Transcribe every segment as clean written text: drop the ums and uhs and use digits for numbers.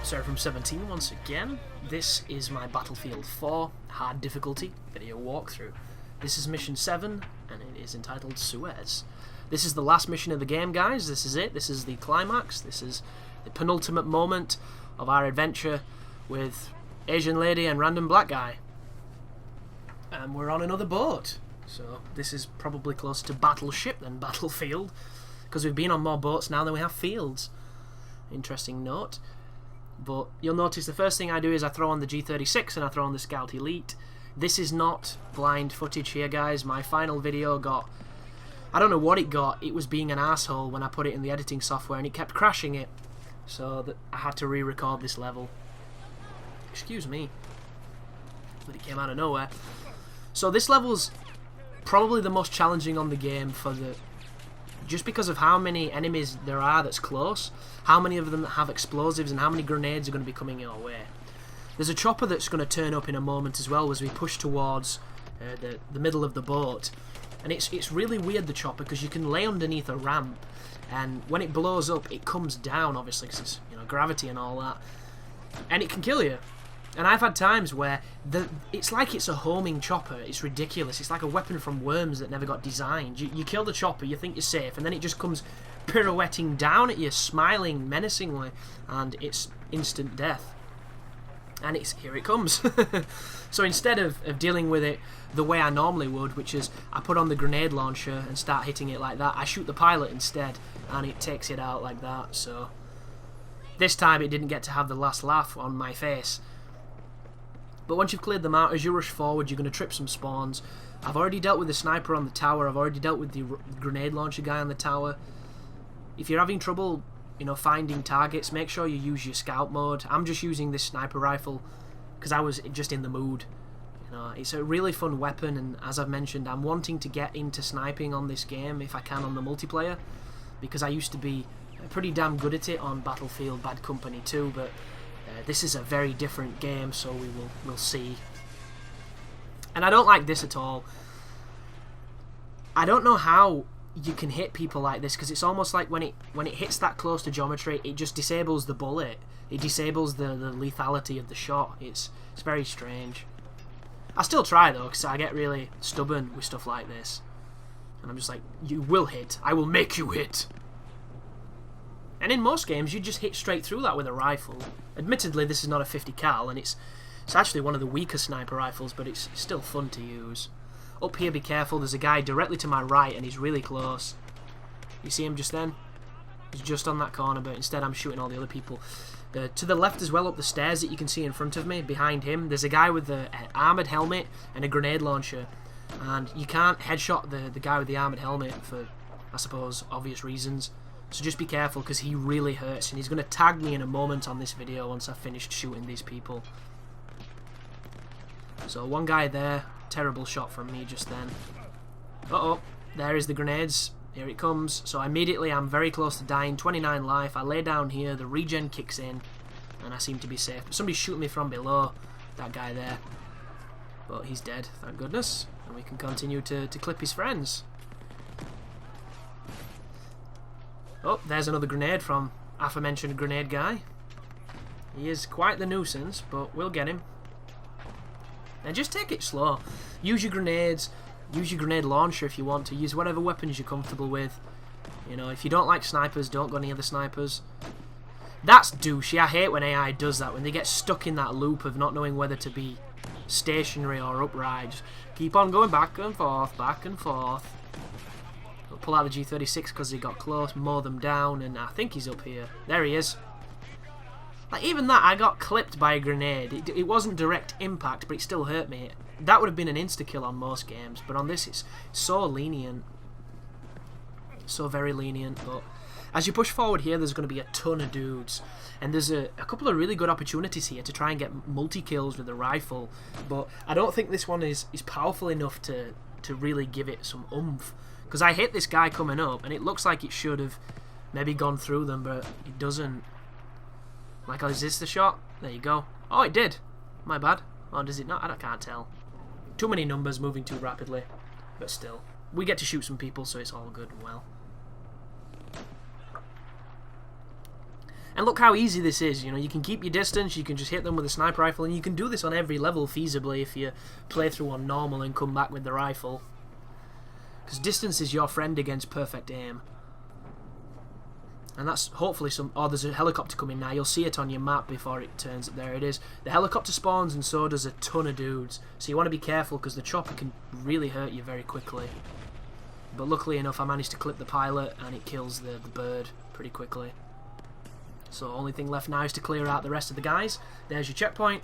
Sorry, from 17 once again. This is my Battlefield 4 hard difficulty video walkthrough. This is mission 7 and it is entitled Suez. This is the last mission of the game, guys. This is it. This is the climax. This is the penultimate moment of our adventure with Asian lady and random black guy. And we're on another boat. So this is probably closer to battleship than battlefield, because we've been on more boats now than we have fields. Interesting note. But you'll notice the first thing I do is I throw on the G36 and I throw on the Scout Elite. This is not blind footage here, guys. My final video got... I don't know what it got. It was being an asshole when I put it in the editing software and it kept crashing it. So that I had to re-record this level. Excuse me. But it came out of nowhere. So this level's probably the most challenging on the game for the... just because of how many enemies there are that's close, how many of them have explosives, and how many grenades are going to be coming your way. There's a chopper that's going to turn up in a moment as well as we push towards the middle of the boat. And it's really weird, the chopper, because you can lay underneath a ramp, and when it blows up, it comes down, obviously, because it's, you know, gravity and all that. And it can kill you. And I've had times where it's like it's a homing chopper. It's ridiculous. It's like a weapon from Worms that never got designed. You kill the chopper, you think you're safe, and then it just comes pirouetting down at you, smiling menacingly, and it's instant death. And here it comes. So instead of dealing with it the way I normally would, which is I put on the grenade launcher and start hitting it like that, I shoot the pilot instead, and it takes it out like that. So this time it didn't get to have the last laugh on my face. But once you've cleared them out, as you rush forward, you're going to trip some spawns. I've already dealt with the sniper on the tower. I've already dealt with the grenade launcher guy on the tower. If you're having trouble, you know, finding targets, make sure you use your scout mode. I'm just using this sniper rifle because I was just in the mood. You know, it's a really fun weapon, and as I've mentioned, I'm wanting to get into sniping on this game if I can on the multiplayer, because I used to be pretty damn good at it on Battlefield Bad Company 2, but this is a very different game, so we'll see. And I don't like this at all. I don't know how you can hit people like this, because it's almost like when it hits that close to geometry, it just disables the bullet. It disables the lethality of the shot. It's very strange. I still try though, because I get really stubborn with stuff like this. And I'm just like, you will hit. I will make you hit. And in most games, you just hit straight through that with a rifle. Admittedly, this is not a 50 cal, and it's actually one of the weaker sniper rifles, but it's still fun to use. Up here, be careful. There's a guy directly to my right, and he's really close. You see him just then? He's just on that corner, but instead I'm shooting all the other people. To the left as well, up the stairs that you can see in front of me, behind him, there's a guy with the armoured helmet and a grenade launcher. And you can't headshot the guy with the armoured helmet for, I suppose, obvious reasons. So just be careful, because he really hurts, and he's going to tag me in a moment on this video once I've finished shooting these people. So one guy there, terrible shot from me just then. Uh-oh, there is the grenades. Here it comes. So immediately I'm very close to dying, 29 life. I lay down here, the regen kicks in, and I seem to be safe. But somebody's shooting me from below, that guy there. But he's dead, thank goodness. And we can continue to clip his friends. Oh, there's another grenade from aforementioned grenade guy. He is quite the nuisance, but we'll get him. And just take it slow. Use your grenades. Use your grenade launcher if you want to. Use whatever weapons you're comfortable with. You know, if you don't like snipers, don't go near the snipers. That's douchey. I hate when AI does that, when they get stuck in that loop of not knowing whether to be stationary or upright. Just keep on going back and forth, back and forth. We'll pull out the G36 because he got close, mow them down, and I think he's up here. There he is. Like, even that, I got clipped by a grenade. It wasn't direct impact, but it still hurt me. That would have been an insta-kill on most games, but on this it's so lenient. So very lenient, but as you push forward here, there's going to be a ton of dudes. And there's a couple of really good opportunities here to try and get multi-kills with the rifle, but I don't think this one is powerful enough to really give it some oomph. Because I hit this guy coming up, and it looks like it should have maybe gone through them, but it doesn't. Michael, is this the shot? There you go. Oh, it did. My bad. Or does it not? I can't tell. Too many numbers moving too rapidly. But still. We get to shoot some people, so it's all good and well. And look how easy this is, you know, you can keep your distance, you can just hit them with a sniper rifle, and you can do this on every level feasibly if you play through on normal and come back with the rifle. Because distance is your friend against perfect aim. And that's hopefully some... Oh, there's a helicopter coming now. You'll see it on your map before it turns up. There it is. The helicopter spawns and so does a ton of dudes. So you want to be careful because the chopper can really hurt you very quickly. But luckily enough, I managed to clip the pilot and it kills the bird pretty quickly. So only thing left now is to clear out the rest of the guys. There's your checkpoint.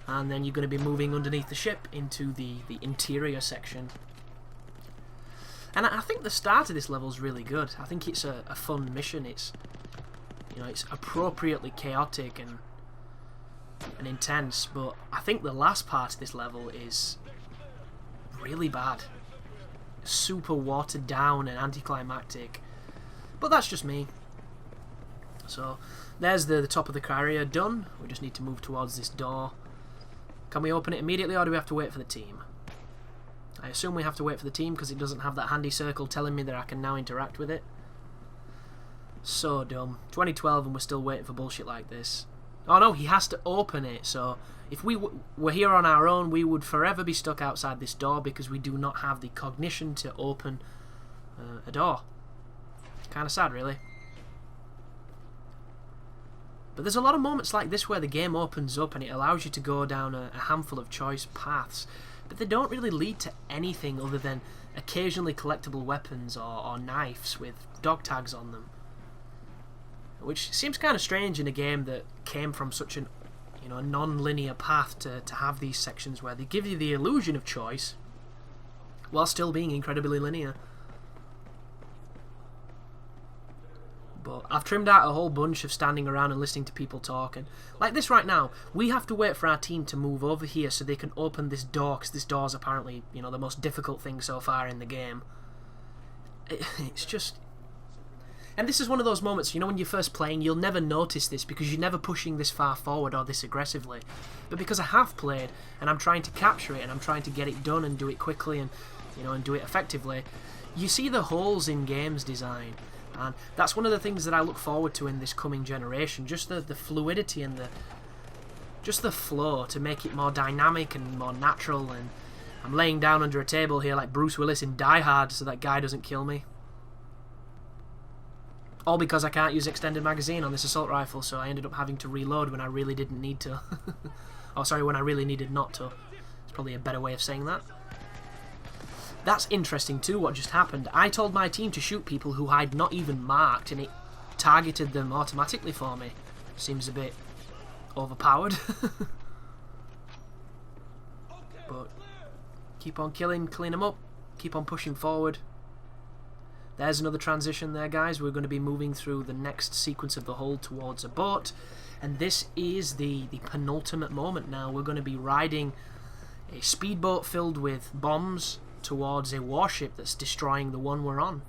And then you're going to be moving underneath the ship into the interior section. And I think the start of this level is really good. I think it's a fun mission. It's, you know, it's appropriately chaotic and intense. But I think the last part of this level is really bad, super watered down and anticlimactic. But that's just me. So there's the top of the carrier done. We just need to move towards this door. Can we open it immediately, or do we have to wait for the team? I assume we have to wait for the team because it doesn't have that handy circle telling me that I can now interact with it. So dumb. 2012 and we're still waiting for bullshit like this. Oh no, he has to open it. So if we were here on our own, we would forever be stuck outside this door because we do not have the cognition to open a door. Kind of sad, really. But there's a lot of moments like this where the game opens up and it allows you to go down a handful of choice paths. But they don't really lead to anything other than occasionally collectible weapons or knives with dog tags on them. Which seems kind of strange in a game that came from such an, you know, non-linear path to have these sections where they give you the illusion of choice while still being incredibly linear. But I've trimmed out a whole bunch of standing around and listening to people talk. And like this right now, we have to wait for our team to move over here so they can open this door, because this door is apparently, you know, the most difficult thing so far in the game. It's just... And this is one of those moments, you know, when you're first playing, you'll never notice this because you're never pushing this far forward or this aggressively. But because I have played, and I'm trying to capture it, and I'm trying to get it done and do it quickly and, you know, and do it effectively, you see the holes in games design. And that's one of the things that I look forward to in this coming generation, just the fluidity and just the flow to make it more dynamic and more natural. And I'm laying down under a table here like Bruce Willis in Die Hard so that guy doesn't kill me. All because I can't use extended magazine on this assault rifle, so I ended up having to reload when I really didn't need to. Oh, sorry, when I really needed not to. It's probably a better way of saying that. That's interesting too, what just happened. I told my team to shoot people who I'd not even marked, and it targeted them automatically for me. Seems a bit overpowered. But keep on killing, clean them up, keep on pushing forward. There's another transition there, guys. We're going to be moving through the next sequence of the hull towards a boat, and this is the penultimate moment now. We're going to be riding a speedboat filled with bombs towards a warship that's destroying the one we're on.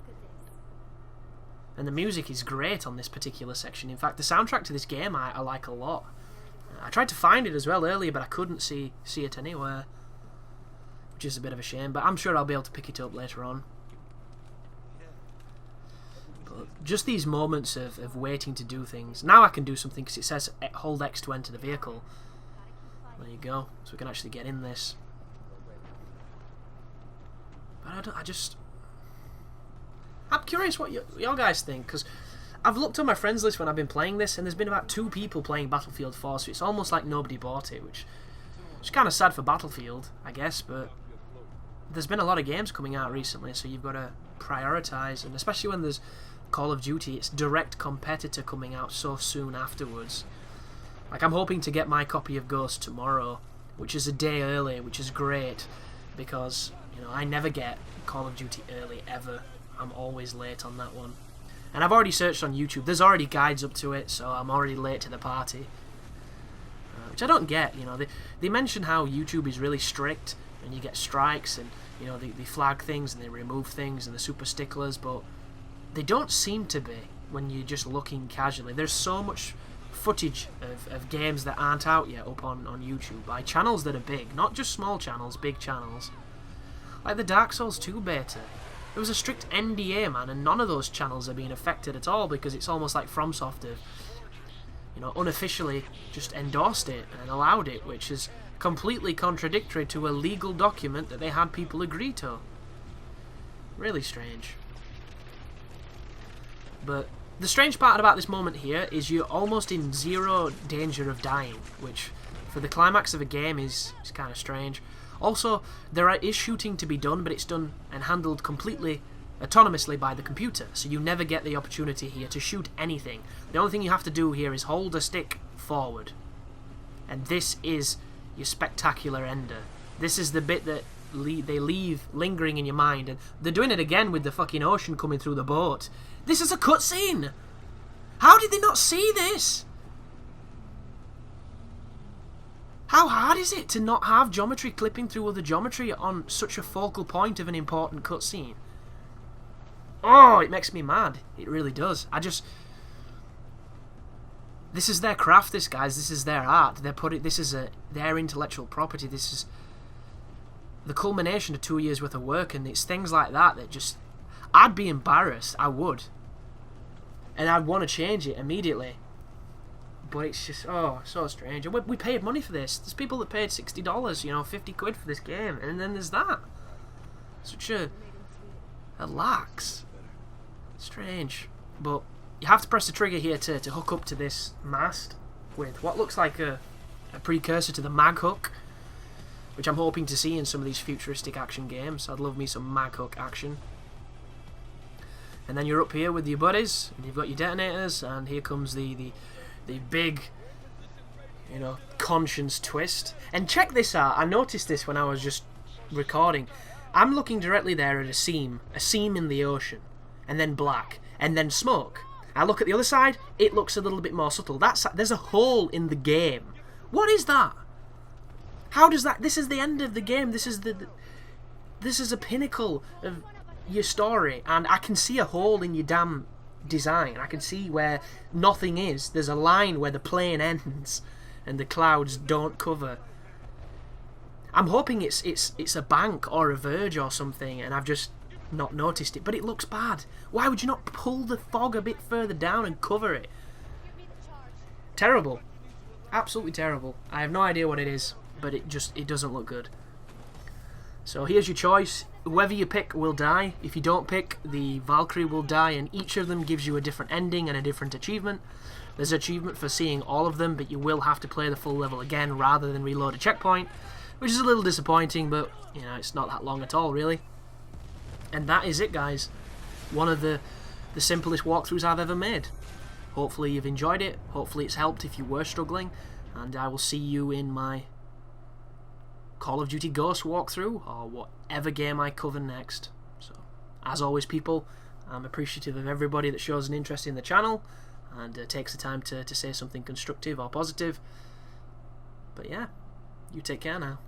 And the music is great on this particular section. In fact, the soundtrack to this game I like a lot. I tried to find it as well earlier, but I couldn't see it anywhere, which is a bit of a shame, but I'm sure I'll be able to pick it up later on. But just these moments of waiting to do things. Now I can do something because it says hold X to enter the vehicle. There you go, so we can actually get in this. But I'm curious what your guys think, because I've looked on my friends list when I've been playing this, and there's been about 2 people playing Battlefield 4, so it's almost like nobody bought it, which is kind of sad for Battlefield, I guess, but there's been a lot of games coming out recently, so you've got to prioritise, and especially when there's Call of Duty, its direct competitor coming out so soon afterwards. Like, I'm hoping to get my copy of Ghost tomorrow, which is a day early, which is great, because, you know, I never get Call of Duty early, ever. I'm always late on that one. And I've already searched on YouTube. There's already guides up to it, so I'm already late to the party. Which I don't get, you know. They mention how YouTube is really strict, and you get strikes, and, you know, they flag things, and they remove things, and they're super sticklers, but they don't seem to be when you're just looking casually. There's so much footage of games that aren't out yet up on YouTube by channels that are big, not just small channels, big channels. Like the Dark Souls 2 beta. There was a strict NDA, man, and none of those channels are being affected at all because it's almost like FromSoft have you know, unofficially just endorsed it and allowed it, which is completely contradictory to a legal document that they had people agree to. Really strange. But the strange part about this moment here is you're almost in zero danger of dying, which for the climax of a game is kind of strange. Also, there is shooting to be done, but it's done and handled completely autonomously by the computer, so you never get the opportunity here to shoot anything. The only thing you have to do here is hold a stick forward. And this is your spectacular ender. This is the bit that they leave lingering in your mind, and they're doing it again with the fucking ocean coming through the boat. This is a cutscene! How did they not see this? How hard is it to not have geometry clipping through other geometry on such a focal point of an important cutscene? Oh, it makes me mad. It really does. This is their craft, this guys. This is their art. This is their intellectual property. This is the culmination of 2 years worth of work, and it's things like that that just... I'd be embarrassed. I would. And I'd want to change it immediately. But it's just, oh, so strange. And we paid money for this. There's people that paid $60, you know, 50 quid for this game. And then there's that. Such a lax. Strange. But you have to press the trigger here to hook up to this mast with what looks like a precursor to the mag hook, which I'm hoping to see in some of these futuristic action games. I'd love me some mag hook action. And then you're up here with your buddies, and you've got your detonators, and here comes the big, you know, conscience twist. And check this out. I noticed this when I was just recording. I'm looking directly there at a seam in the ocean, and then black, and then smoke. I look at the other side, it looks a little bit more subtle. There's a hole in the game. What is that? How does that... This is the end of the game. This is a pinnacle of your story, and I can see a hole in your damn design. I can see where nothing is. There's a line where the plane ends and the clouds don't cover. I'm hoping it's a bank or a verge or something, and I've just not noticed it, but it looks bad. Why would you not pull the fog a bit further down and cover it? Terrible. Absolutely terrible. I have no idea what it is, but it doesn't look good. So here's your choice. Whoever you pick will die. If you don't pick, the Valkyrie will die, and each of them gives you a different ending and a different achievement. There's an achievement for seeing all of them, but you will have to play the full level again rather than reload a checkpoint, which is a little disappointing, but you know, it's not that long at all, really. And that is it, guys. One of the simplest walkthroughs I've ever made. Hopefully you've enjoyed it. Hopefully it's helped if you were struggling, and I will see you in my Call of Duty Ghosts walkthrough, or whatever game I cover next. So, as always, people, I'm appreciative of everybody that shows an interest in the channel and takes the time to say something constructive or positive. But yeah, you take care now.